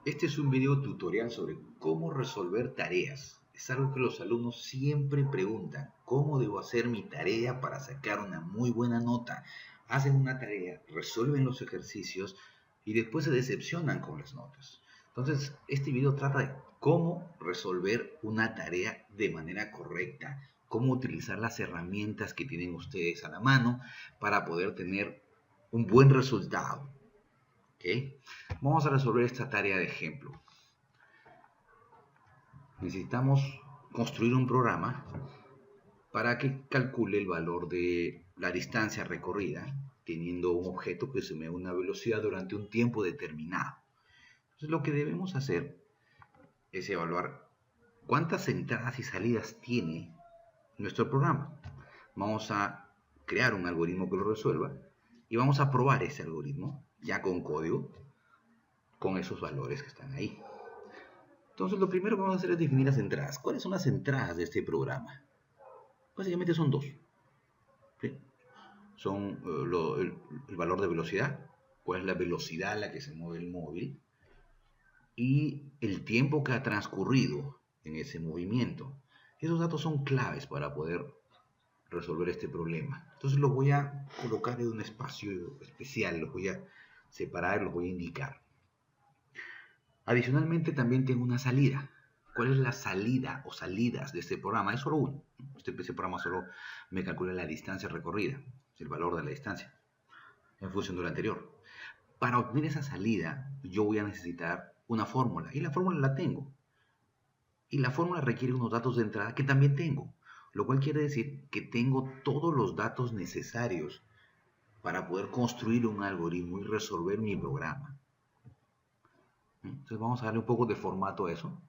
Este es un video tutorial sobre cómo resolver tareas. Es algo que los alumnos siempre preguntan. ¿Cómo debo hacer mi tarea para sacar una muy buena nota? Hacen una tarea, resuelven los ejercicios y después se decepcionan con las notas. Entonces, este video trata de cómo resolver una tarea de manera correcta, cómo utilizar las herramientas que tienen ustedes a la mano para poder tener un buen resultado. ¿Ok? Vamos a resolver esta tarea de ejemplo. Necesitamos construir un programa para que calcule el valor de la distancia recorrida teniendo un objeto que se mueve a una velocidad durante un tiempo determinado. Entonces lo que debemos hacer es evaluar cuántas entradas y salidas tiene nuestro programa. Vamos a crear un algoritmo que lo resuelva y vamos a probar ese algoritmo ya con código con esos valores que están ahí. Entonces lo primero que vamos a hacer es definir las entradas. ¿Cuáles son las entradas de este programa? Básicamente son dos. ¿Sí? Son el valor de velocidad, cuál es la velocidad a la que se mueve el móvil y el tiempo que ha transcurrido en ese movimiento. Esos datos son claves para poder resolver este problema. Entonces los voy a colocar en un espacio especial, los voy a separar, los voy a indicar. Adicionalmente también tengo una salida. ¿Cuál es la salida o salidas de este programa? Es solo uno. Este programa solo me calcula la distancia recorrida, el valor de la distancia, en función de lo anterior. Para obtener esa salida, yo voy a necesitar una fórmula. Y la fórmula la tengo. Y la fórmula requiere unos datos de entrada que también tengo. Lo cual quiere decir que tengo todos los datos necesarios para poder construir un algoritmo y resolver mi programa. Entonces vamos a darle un poco de formato a eso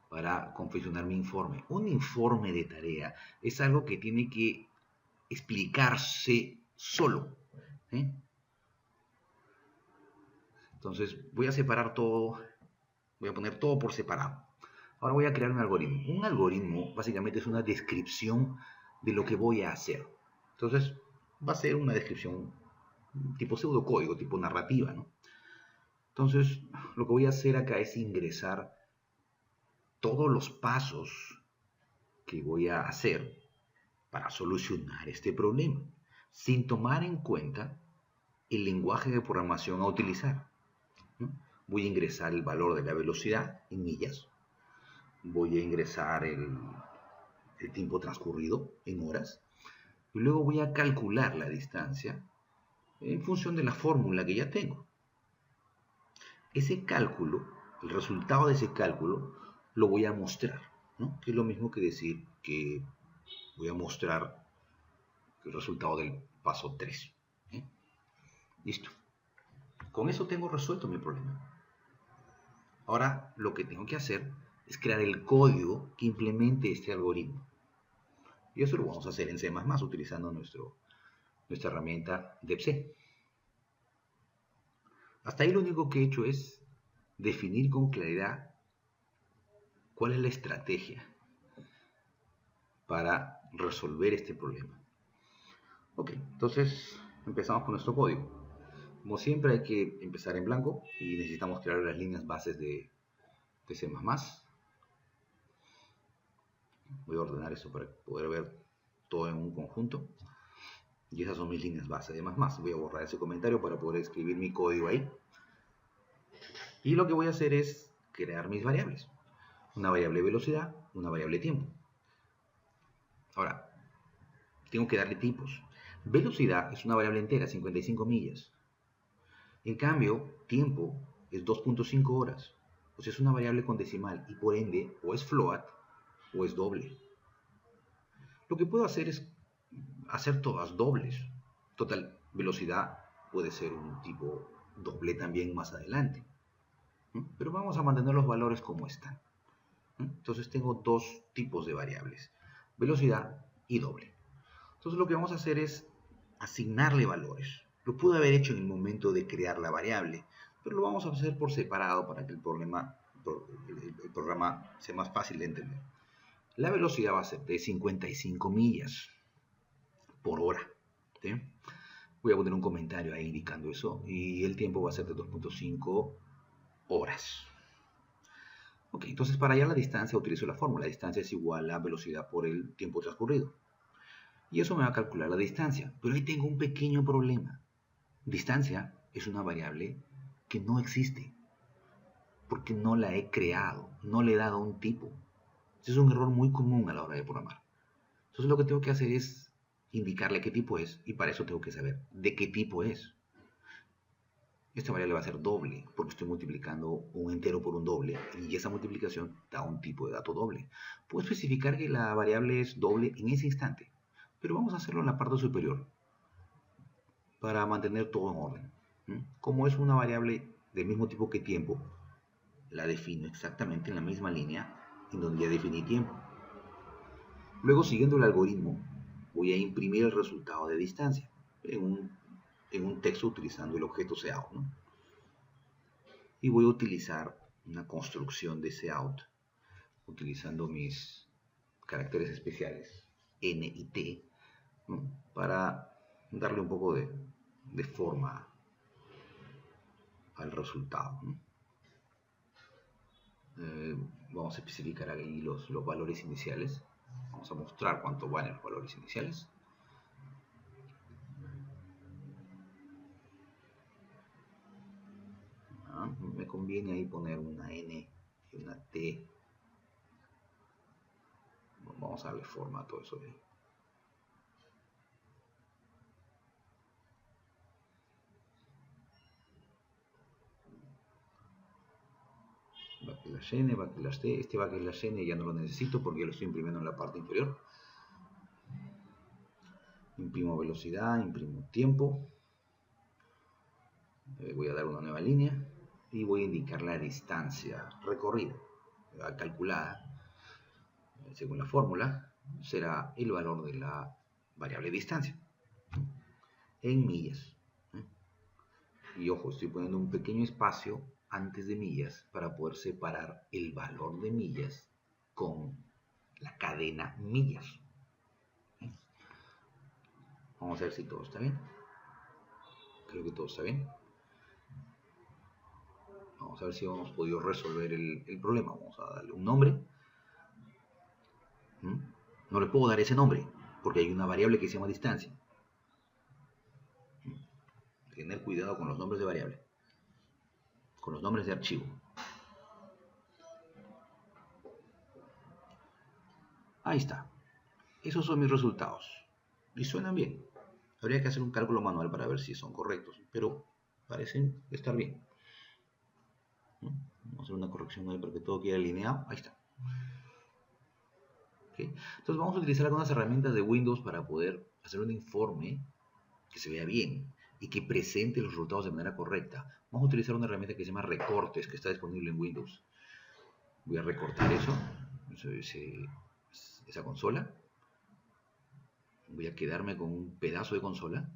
para confeccionar mi informe. Un informe de tarea es algo que tiene que explicarse solo. ¿Sí? Entonces voy a separar todo, voy a poner todo por separado. Ahora voy a crear un algoritmo. Un algoritmo básicamente es una descripción de lo que voy a hacer. Entonces va a ser una descripción tipo pseudocódigo, tipo narrativa, ¿no? Entonces lo que voy a hacer acá es ingresar todos los pasos que voy a hacer para solucionar este problema, sin tomar en cuenta el lenguaje de programación a utilizar. Voy a ingresar el valor de la velocidad en millas, voy a ingresar el tiempo transcurrido en horas, y luego voy a calcular la distancia en función de la fórmula que ya tengo. Ese cálculo, el resultado de ese cálculo, lo voy a mostrar, ¿no? Que es lo mismo que decir que voy a mostrar el resultado del paso 3. ¿Eh? Listo. Con eso tengo resuelto mi problema. Ahora lo que tengo que hacer es crear el código que implemente este algoritmo. Y eso lo vamos a hacer en C++, utilizando nuestra herramienta DebC. Hasta ahí lo único que he hecho es definir con claridad cuál es la estrategia para resolver este problema. Ok, entonces empezamos con nuestro código. Como siempre hay que empezar en blanco y necesitamos crear las líneas bases de C++. Voy a ordenar eso para poder ver todo en un conjunto. Y esas son mis líneas bases de ++. Voy a borrar ese comentario para poder escribir mi código ahí. Y lo que voy a hacer es crear mis variables. Una variable velocidad, una variable tiempo. Ahora, tengo que darle tipos. Velocidad es una variable entera, 55 millas. En cambio, tiempo es 2.5 horas. O sea, es una variable con decimal y por ende o es float o es doble. Lo que puedo hacer es hacer todas dobles. Total, velocidad puede ser un tipo doble también más adelante. Pero vamos a mantener los valores como están. Entonces tengo dos tipos de variables, velocidad y doble. Entonces lo que vamos a hacer es asignarle valores. Lo pude haber hecho en el momento de crear la variable, pero lo vamos a hacer por separado para que el programa sea más fácil de entender. La velocidad va a ser de 55 millas por hora. ¿Sí? Voy a poner un comentario ahí indicando eso. Y el tiempo va a ser de 2.5 horas. Ok, entonces para hallar la distancia utilizo la fórmula. La distancia es igual a velocidad por el tiempo transcurrido. Y eso me va a calcular la distancia. Pero ahí tengo un pequeño problema. Distancia es una variable que no existe. Porque no la he creado. No le he dado un tipo. Ese es un error muy común a la hora de programar. Entonces lo que tengo que hacer es indicarle qué tipo es. Y para eso tengo que saber de qué tipo es. Esta variable va a ser doble, porque estoy multiplicando un entero por un doble, y esa multiplicación da un tipo de dato doble. Puedo especificar que la variable es doble en ese instante, pero vamos a hacerlo en la parte superior, para mantener todo en orden. Como es una variable del mismo tipo que tiempo, la defino exactamente en la misma línea en donde ya definí tiempo. Luego, siguiendo el algoritmo, voy a imprimir el resultado de distancia en un texto utilizando el objeto seout, ¿no? Y voy a utilizar una construcción de seout utilizando mis caracteres especiales n y t, ¿no? Para darle un poco de forma al resultado, ¿no? Vamos a especificar ahí los valores iniciales. Vamos a mostrar cuánto valen los valores iniciales. Me conviene ahí poner una n y una t. Vamos a darle forma a todo eso de ahí. Backslash n, backslash t. Este backslash n ya no lo necesito porque ya lo estoy imprimiendo en la parte inferior. Imprimo velocidad, imprimo tiempo. Voy a dar una nueva línea y voy a indicar la distancia recorrida, calculada según la fórmula. Será el valor de la variable distancia en millas. Y ojo, estoy poniendo un pequeño espacio antes de millas para poder separar el valor de millas con la cadena millas. Vamos a ver si todo está bien. Creo que todo está bien. Vamos a ver si hemos podido resolver el problema. Vamos a darle un nombre. No le puedo dar ese nombre porque hay una variable que se llama distancia. Tener cuidado con los nombres de variable, con los nombres de archivo. Ahí está. Esos son mis resultados. Y suenan bien. Habría que hacer un cálculo manual para ver si son correctos, pero parecen estar bien. Vamos a hacer una corrección ahí para que todo quede alineado. Ahí está. ¿Okay? Entonces vamos a utilizar algunas herramientas de Windows para poder hacer un informe que se vea bien y que presente los resultados de manera correcta. Vamos a utilizar una herramienta que se llama Recortes, que está disponible en Windows. Voy a recortar esa consola. Voy a quedarme con un pedazo de consola.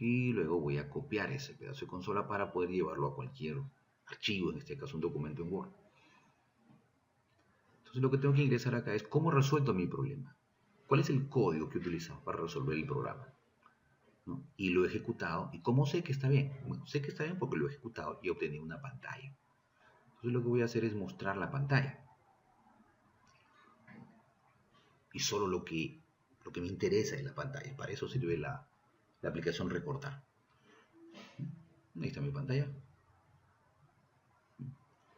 Y luego voy a copiar ese pedazo de consola para poder llevarlo a cualquier archivo, en este caso un documento en Word. Entonces lo que tengo que ingresar acá es cómo resuelto mi problema. ¿Cuál es el código que he utilizado para resolver el programa? ¿No? Y lo he ejecutado. ¿Y cómo sé que está bien? Bueno, sé que está bien porque lo he ejecutado y obtenido una pantalla. Entonces lo que voy a hacer es mostrar la pantalla. Y solo lo que me interesa es la pantalla. Para eso sirve la aplicación Recortar. Ahí está mi pantalla.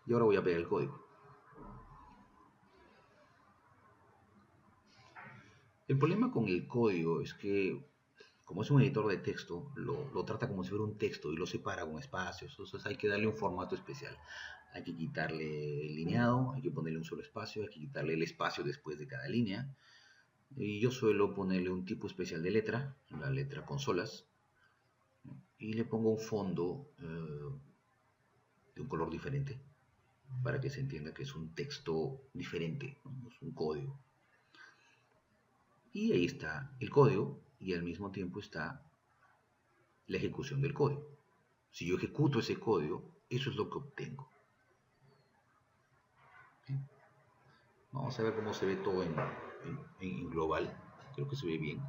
Y ahora voy a pegar el código. El problema con el código es que, como es un editor de texto, lo trata como si fuera un texto y lo separa con espacios. Entonces hay que darle un formato especial. Hay que quitarle el lineado, hay que ponerle un solo espacio, hay que quitarle el espacio después de cada línea. Y yo suelo ponerle un tipo especial de letra, la letra consolas, y le pongo un fondo de un color diferente para que se entienda que es un texto diferente, ¿no? Es un código. Y ahí está el código y al mismo tiempo está la ejecución del código. Si yo ejecuto ese código, eso es lo que obtengo. ¿Sí? Vamos a ver cómo se ve todo en global. Creo que se ve bien.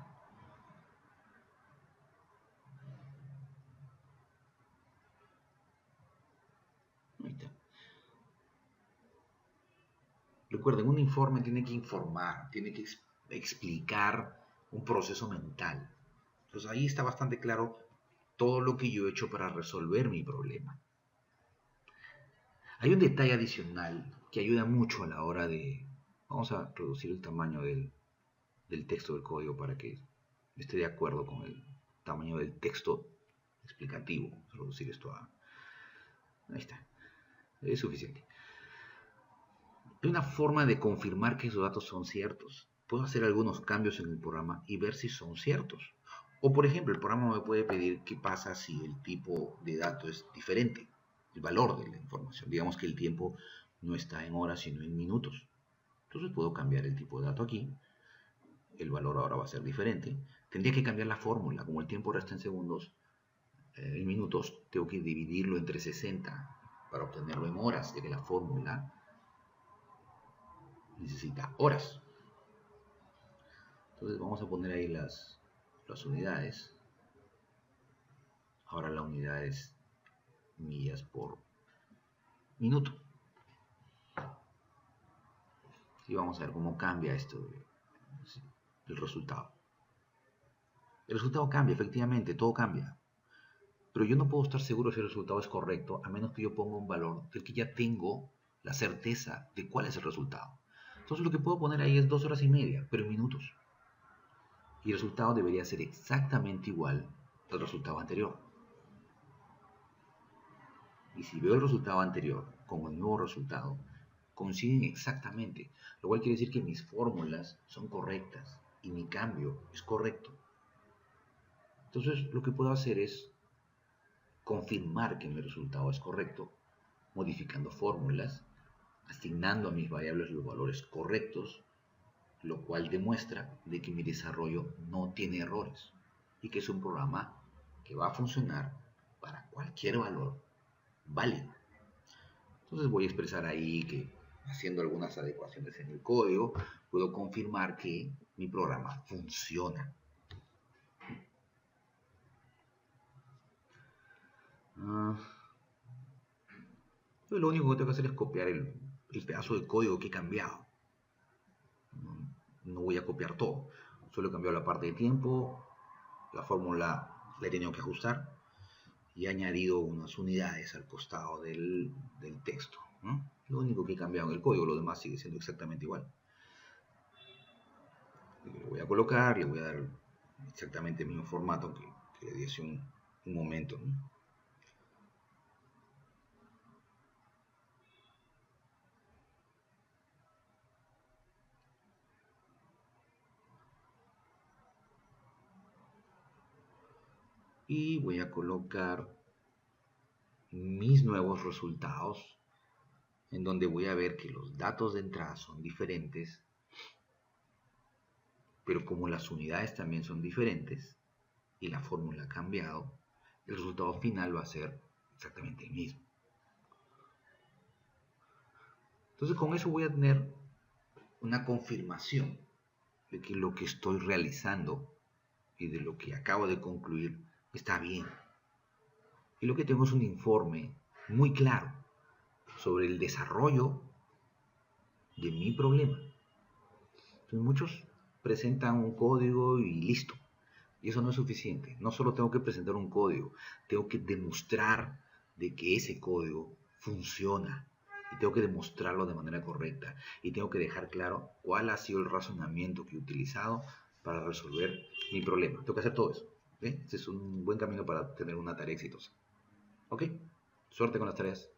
Recuerden, un informe tiene que informar, tiene que explicar un proceso mental. Entonces ahí está bastante claro todo lo que yo he hecho para resolver mi problema. Hay un detalle adicional que ayuda mucho a la hora de... Vamos a reducir el tamaño del texto del código para que esté de acuerdo con el tamaño del texto explicativo. Vamos a reducir esto a... Ahí está. Es suficiente. Hay una forma de confirmar que esos datos son ciertos. Puedo hacer algunos cambios en el programa y ver si son ciertos. O por ejemplo, el programa me puede pedir qué pasa si el tipo de dato es diferente, el valor de la información. Digamos que el tiempo no está en horas, sino en minutos. Entonces puedo cambiar el tipo de dato aquí. El valor ahora va a ser diferente. Tendría que cambiar la fórmula. Como el tiempo resta en segundos, en minutos, tengo que dividirlo entre 60 para obtenerlo en horas, ya que la fórmula necesita horas. Entonces vamos a poner ahí las unidades. Ahora la unidad es millas por minuto. Y vamos a ver cómo cambia esto el resultado. El resultado cambia, efectivamente, todo cambia. Pero yo no puedo estar seguro si el resultado es correcto a menos que yo ponga un valor del que ya tengo la certeza de cuál es el resultado. Entonces lo que puedo poner ahí es 2 horas y media, pero en minutos. Y el resultado debería ser exactamente igual al resultado anterior. Y si veo el resultado anterior con el nuevo resultado, coinciden exactamente, lo cual quiere decir que mis fórmulas son correctas y mi cambio es correcto. Entonces lo que puedo hacer es confirmar que mi resultado es correcto, modificando fórmulas, asignando a mis variables los valores correctos, lo cual demuestra de que mi desarrollo no tiene errores y que es un programa que va a funcionar para cualquier valor válido. Entonces voy a expresar ahí que haciendo algunas adecuaciones en el código, puedo confirmar que mi programa funciona. Yo lo único que tengo que hacer es copiar el pedazo de código que he cambiado. No voy a copiar todo. Solo he cambiado la parte de tiempo, la fórmula la he tenido que ajustar y he añadido unas unidades al costado del texto, ¿no? Lo único que he cambiado en el código, lo demás sigue siendo exactamente igual. Le voy a colocar, le voy a dar exactamente el mismo formato que le di hace un momento, ¿no? Y voy a colocar mis nuevos resultados, en donde voy a ver que los datos de entrada son diferentes, pero como las unidades también son diferentes y la fórmula ha cambiado, el resultado final va a ser exactamente el mismo. Entonces con eso voy a tener una confirmación de que lo que estoy realizando y de lo que acabo de concluir está bien. Y lo que tengo es un informe muy claro sobre el desarrollo de mi problema. Entonces muchos presentan un código y listo. Y eso no es suficiente. No solo tengo que presentar un código, tengo que demostrar de que ese código funciona. Y tengo que demostrarlo de manera correcta. Y tengo que dejar claro cuál ha sido el razonamiento que he utilizado para resolver mi problema. Tengo que hacer todo eso. ¿Sí? Este es un buen camino para tener una tarea exitosa. ¿Ok? Suerte con las tareas.